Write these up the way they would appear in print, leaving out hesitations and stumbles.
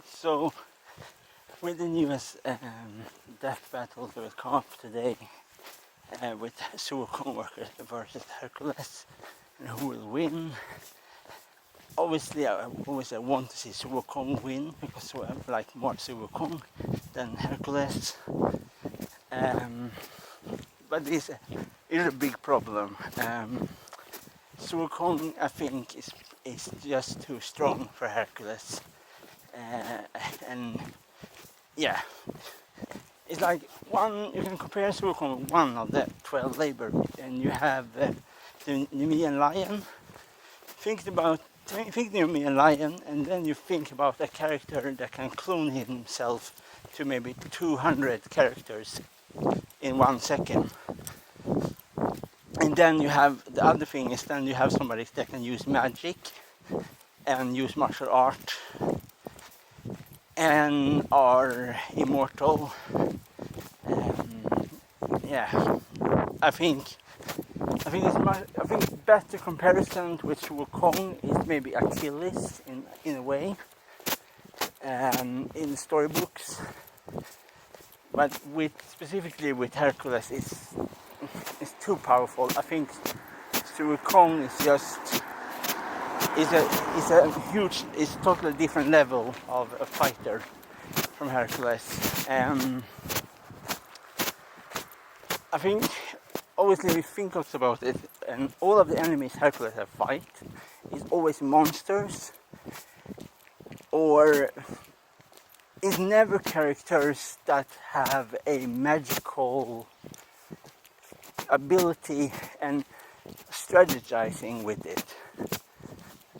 Alright, so with the newest death battle that will come up today with Suwokong versus Hercules, and who will win. Obviously, I always want to see Suwokong win because I like more Suwokong than Hercules. But it's a big problem. Suwokong, I think, is just too strong for Hercules. And yeah, it's like you can compare Suwokong with one of the 12 labor, and you have the Nemean lion. Think the Nemean lion, and then you think about a character that can clone himself to maybe 200 characters in 1 second. And then you have the other thing is then you have somebody that can use magic and use martial art and are immortal. Yeah, I think better comparison with Suwokong is maybe Achilles in a way, in storybooks, but specifically with Hercules is too powerful. I think Suwokong is totally different level of a fighter from Hercules. I think obviously we think also about it, and all of the enemies Hercules have fight is always monsters, or is never characters that have a magical ability and strategizing with it.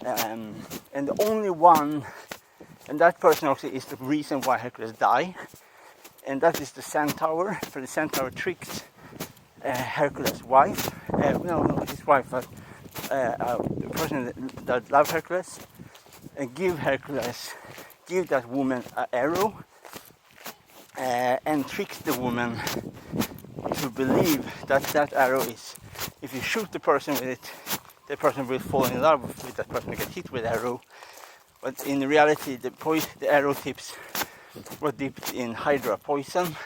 And the only one, and that person actually is the reason why Hercules die, and that is the Centaur. For the Centaur tricks Hercules' wife, not his wife, but the person that loves Hercules, and give that woman an arrow, and tricks the woman to believe that arrow is, if you shoot the person with it, the person will fall in love with that person and get hit with the arrow. But in reality, the arrow tips were dipped in Hydra poison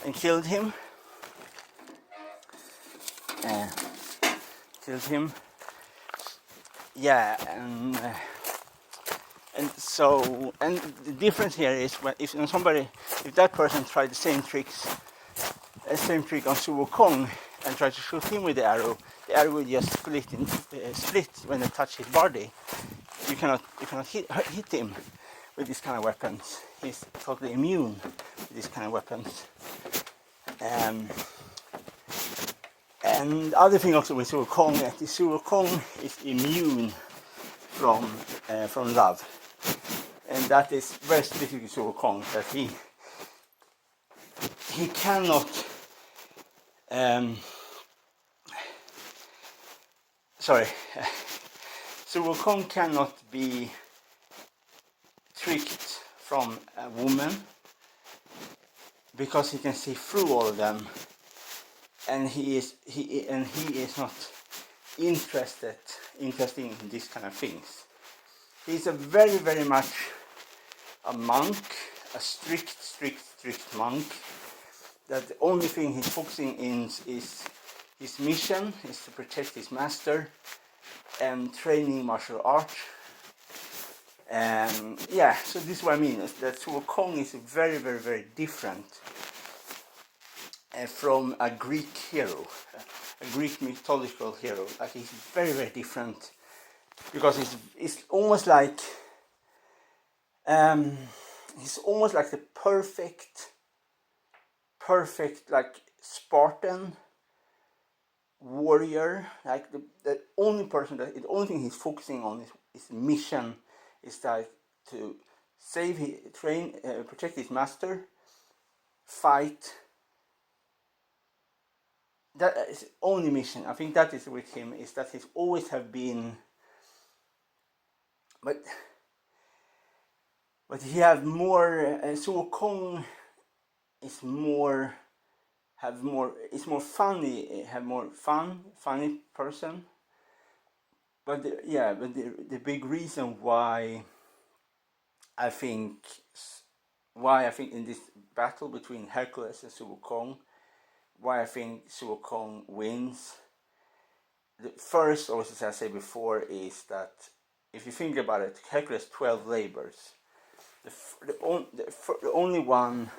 and killed him. Yeah, and the difference here is if that person tried the same trick on Suwokong and tried to shoot him with the arrow will just split when they touch his body. You cannot hit him with this kind of weapons. He's totally immune to this kind of weapons. And the other thing also with Suwokong is immune from love, and that is very specific to Suwokong, that he cannot Suwokong cannot be tricked from a woman because he can see through all of them, and he is not interested in these kind of things. He's a very, very much a monk, a strict monk, that the only thing he's focusing in is his mission is to protect his master and training martial arts. And yeah, so this is what I mean, is that Suwokong is very, very, very different from a Greek hero, a Greek mythological hero. Like, he's very, very different because it's almost like he's almost like the perfect like Spartan warrior. Like the only thing he's focusing on is mission, is like to protect his master, fight. That is his only mission. I think that is with him, is that he's always have been, but he have more. Suwokong is more funny, funny person. But the big reason why I think why I think in this battle between Hercules and Sun Wukong, why I think Sun Wukong wins. The first, also as I said before, is that if you think about it, Hercules 12 labors. The only one,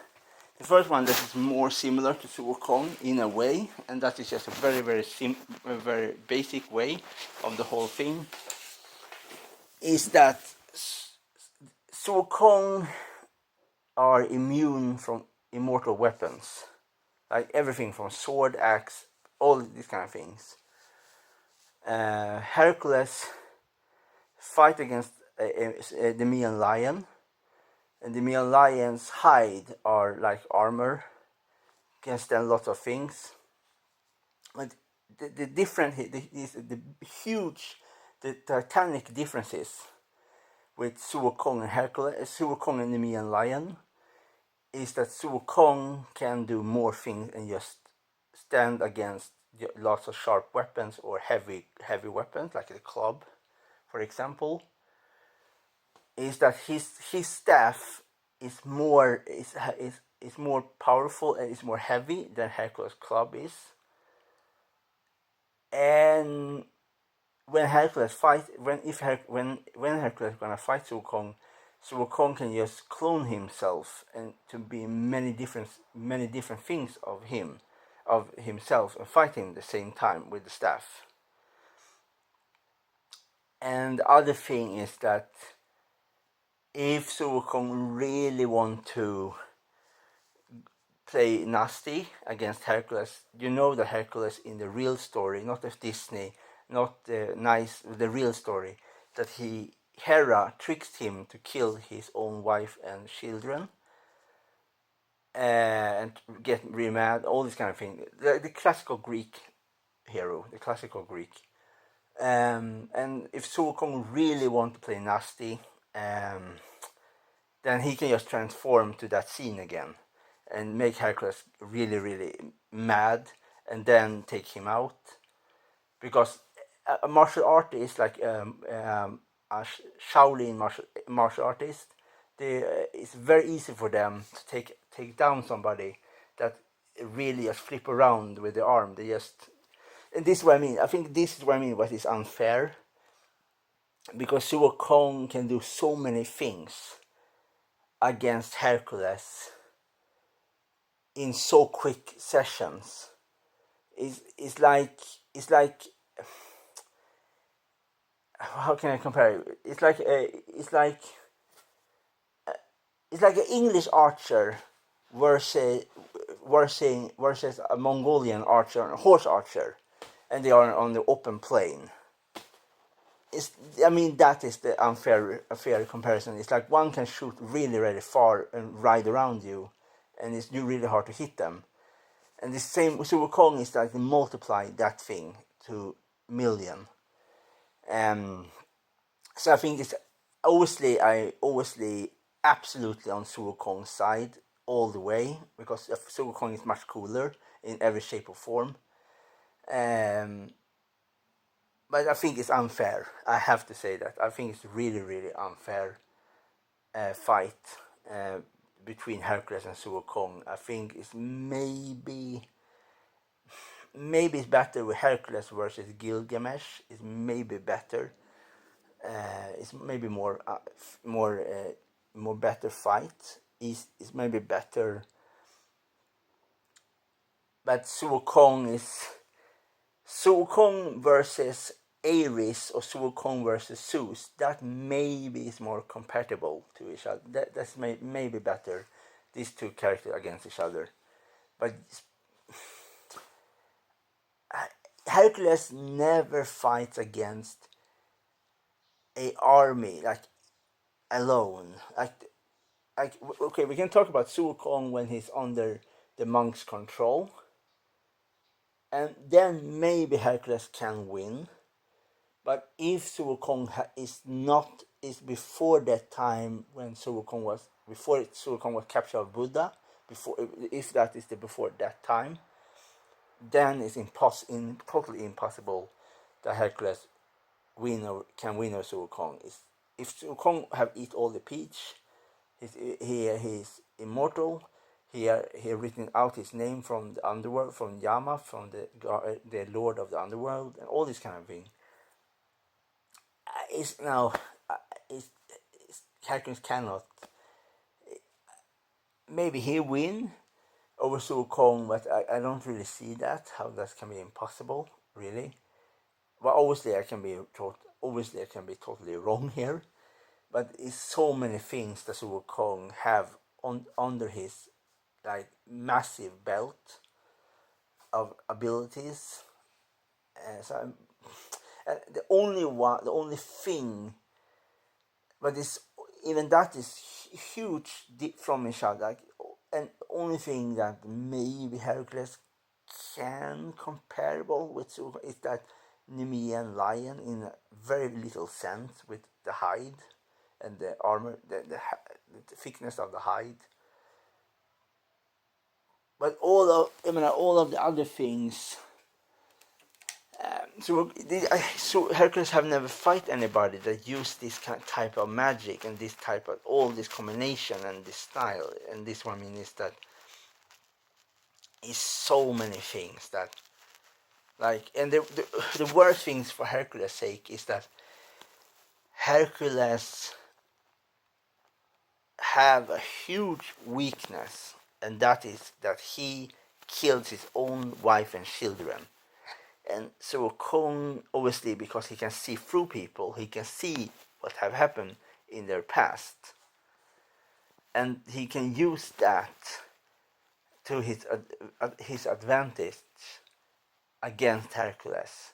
the first one that is more similar to Sun Wukong in a way, and that is just a a very basic way of the whole thing, is that Sun Wukong are immune from immortal weapons, like everything from sword, axe, all these kind of things. Hercules fight against the Nemean lion, and the Nemean lion's hide are like armor, can stand lots of things. But the different, the huge, the titanic differences with Sun Wukong and Hercules, Sun Wukong and the Nemean lion, is that Sun Wukong can do more things and just stand against lots of sharp weapons or heavy weapons like the club, for example. Is that his staff is more powerful and is more heavy than Hercules' club is. And when Hercules when Hercules gonna fight Sun Wukong can just clone himself and to be many different things of himself, and fight him at the same time with the staff. And the other thing is that if Sun Wukong really want to play nasty against Hercules, you know that Hercules in the real story, not of Disney, not the real story, that Hera tricked him to kill his own wife and children, and get really mad, all this kind of thing. The classical Greek hero, the classical Greek. And if Sun Wukong really want to play nasty, then he can just transform to that scene again and make Hercules really, really mad, and then take him out. Because a martial artist, like a Shaolin martial artist, it's very easy for them to take down somebody that really just flip around with the arm. They just, and this is what I mean. I think this is what I mean. What is unfair, because Sun Wukong can do so many things against Hercules in so quick sessions. It's like how can I compare it? It's like an English archer versus a Mongolian archer, a horse archer, and they are on the open plain. That is the unfair comparison. It's like one can shoot really, really far and ride around you, and it's really hard to hit them. And the same Sun Wukong is like multiply that thing to million. So I think it's obviously absolutely on Sun Wukong's side all the way, because Sun Wukong is much cooler in every shape or form. But I think it's unfair. I have to say that. I think it's really, really unfair fight between Hercules and Sun Wukong. I think it's maybe it's better with Hercules versus Gilgamesh. It's maybe better. It's maybe more better fight. It's maybe better. But Sun Wukong versus Ares or Sun Wukong versus Zeus, that maybe is more compatible to each other. That's maybe better, these two characters against each other. But Hercules never fights against a army like alone. Okay, we can talk about Sun Wukong when he's under the monk's control, and then maybe Hercules can win. But if Sun Wukong is before that time when Sun Wukong was captured of Buddha, if that is before that time, then it's totally impossible that Hercules can win over Sun Wukong. If Sun Wukong have eat all the peach, He's immortal. He written out his name from the underworld, from Yama, from the Lord of the Underworld, and all this kind of thing. It's now, Hercules cannot. Maybe he win over Kong, but I don't really see that, how that can be impossible, really. Well, obviously I can be totally wrong here, but it's so many things that Kong have under his like massive belt of abilities. So the only thing, but it's even that is huge from each other. Like, and only thing that maybe Hercules can comparable with Super is that Nemean lion in a very little sense with the hide and the armor, the thickness of the hide. But all of the other things. So Hercules have never fight anybody that use this type of magic and this type of all this combination and this style. And this one is that is so many things that like, and the worst things for Hercules' sake is that Hercules have a huge weakness, and that is that he kills his own wife and children. And so Kong, obviously, because he can see through people, he can see what have happened in their past, and he can use that to his advantage against Hercules.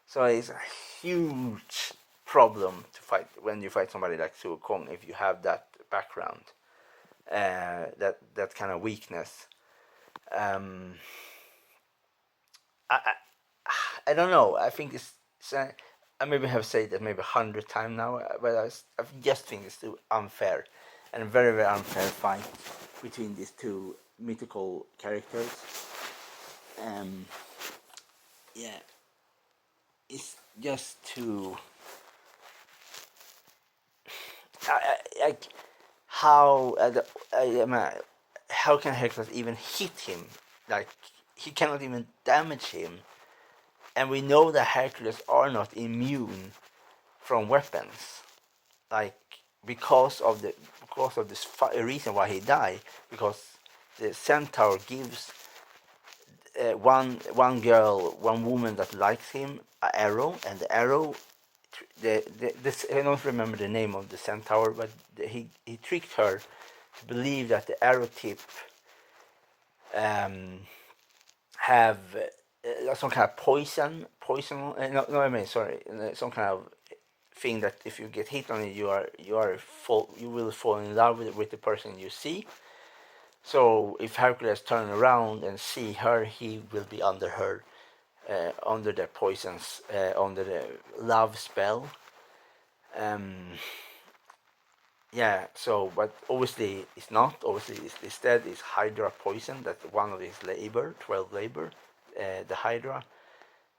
So it's a huge problem to fight when you fight somebody like Su Kong if you have that background, that kind of weakness. I don't know. I think it's I maybe have said that maybe 100 times now, but I just think it's too unfair, and a very very unfair fight between these two mythical characters. Yeah, it's just too. Like how how can Hercules even hit him? Like he cannot even damage him, and we know that Hercules are not immune from weapons, like because of this reason why he died, because the centaur gives one girl, one woman that likes him, an arrow, and the arrow, this I don't remember the name of the centaur, but he tricked her to believe that the arrow tip have some kind of no, I mean sorry, some kind of thing that if you get hit on it, you will fall in love with the person you see. So if Hercules turn around and see her, he will be under her, under the poisons, under the love spell. Yeah. So, but obviously it's not. Obviously, instead is Hydra poison. That's one of his 12 labor, the Hydra.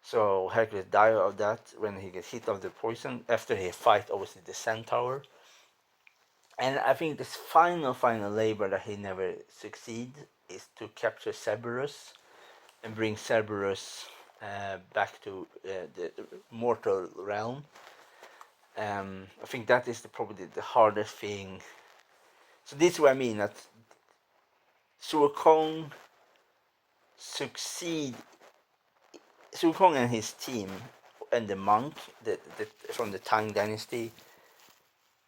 So Hercules died of that when he gets hit of the poison after he fight obviously the centaur. And I think this final labor that he never succeed is to capture Cerberus and bring Cerberus back to the mortal realm. I think that is probably the hardest thing. So this is what I mean, that Suokong succeed. Suokong and his team and the monk from the Tang Dynasty,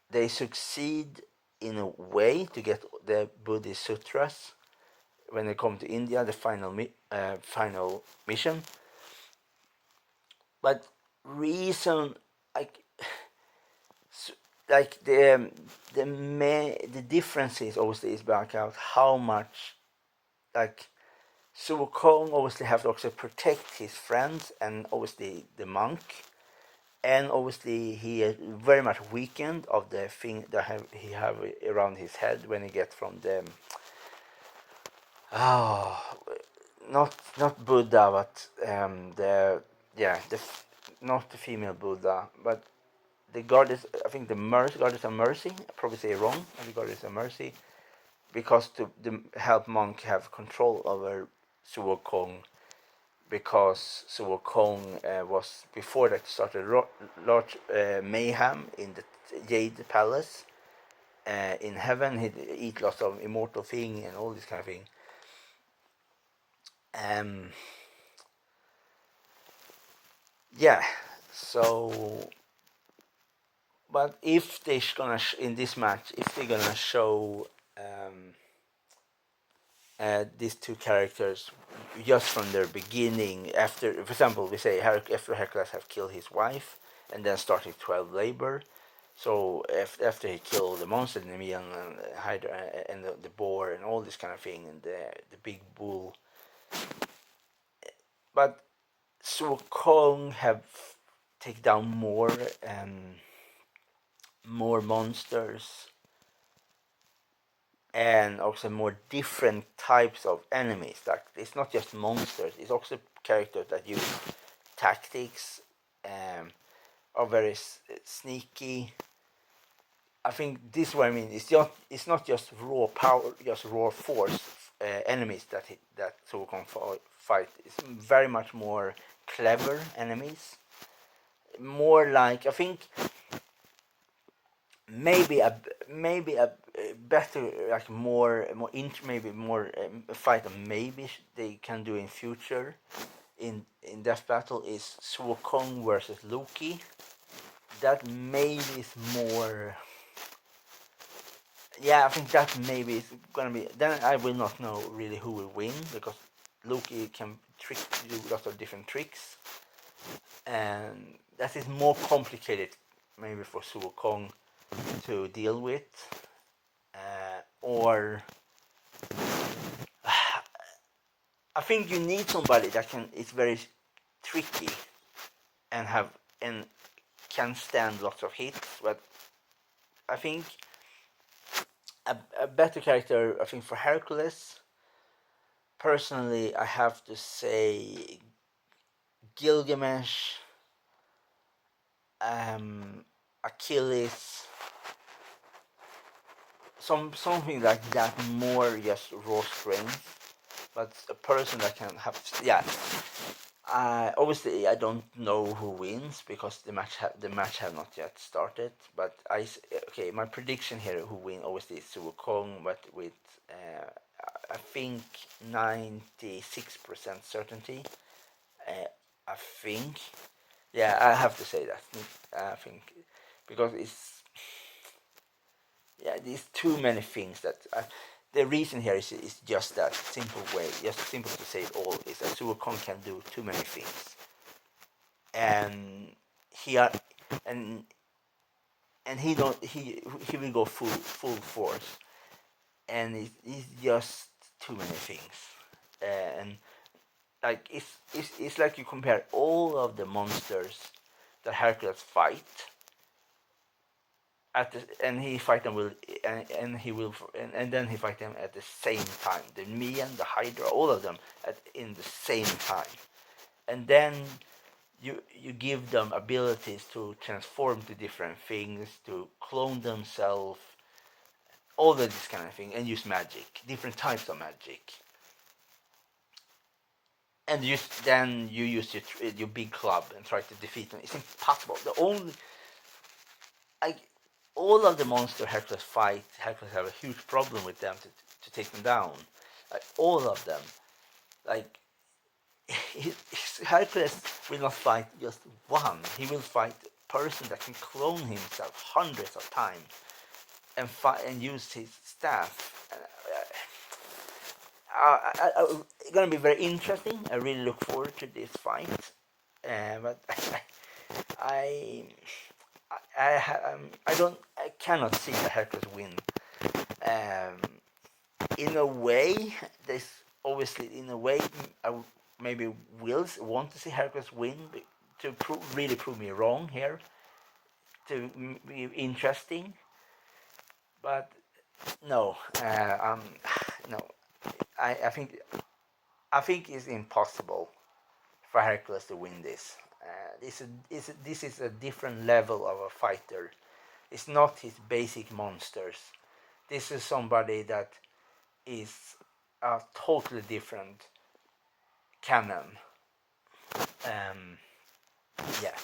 they succeed in a way to get the Buddhist sutras when they come to India, the final mission. But reason like the differences obviously is back out how much like Su Kong obviously have to also protect his friends and obviously the monk, and obviously he is very much weakened of the thing that he have around his head when he gets from the not Buddha, but the not the female Buddha, but the goddess, I think the goddess of mercy. I probably say it wrong. The goddess of mercy, because to help monk have control over Suo Kong, because Suo Kong was before that started large mayhem in the Jade Palace. In heaven, he'd eat lots of immortal thing and all this kind of thing. Yeah, so, but if they're gonna in this match, if they're gonna show these two characters just from their beginning, after, for example, we say after Hercules have killed his wife and then started 12 labor. So after he killed the monster, the Nemean and the Hydra and the boar and all this kind of thing, and the big bull, but Suo Kong have take down more monsters and also more different types of enemies. Like, it's not just monsters; it's also characters that use tactics, are very sneaky. I think this is what I mean. It's not just raw power, just raw force enemies that Suo Kong fight. It's very much more clever enemies. More like, I think, maybe a better, like maybe more fight that maybe they can do in future in Death Battle is Suo Kong versus Loki. That maybe is more. Yeah, I think that maybe is gonna be. Then I will not know really who will win, because Loki can do lots of different tricks, and that is more complicated maybe for Suo Kong to deal with, or I think you need somebody that is very tricky and can stand lots of hits. But I think a better character, I think, for Hercules, personally, I have to say Gilgamesh, Achilles, something like that, more just raw strength. But a person that can have, yeah. Obviously, I don't know who wins because the match have not yet started. But okay, my prediction here who win obviously is Suo Kong, but with I think 96% certainty. I think, yeah, I have to say that. I think, because there's too many things that. The reason here is just that simple way, just simple to say it all, is that Suo Kong can do too many things, and he are, and he don't he will go full force, and it's just too many things, and like it's like you compare all of the monsters that Hercules fight and he fight them with, and then he fight them at the same time. The Nemean, the Hydra, all of them in the same time, and then you give them abilities to transform to different things, to clone themselves, all of this kind of thing, and use magic, different types of magic, and then you use your big club and try to defeat them. It's impossible. The only I all of the monster Hercules fight, Hercules have a huge problem with them to take them down. Like, all of them. Like, Hercules will not fight just one. He will fight a person that can clone himself hundreds of times and fight and use his staff. It's gonna be very interesting. I really look forward to this fight. But I I cannot see the Hercules win. In a way, there's obviously, in a way, I maybe will want to see Hercules win to really prove me wrong here, to be interesting. But no, no, I think it's impossible for Hercules to win this. This is a different level of a fighter. It's not his basic monsters. This is somebody that is a totally different canon. Yeah.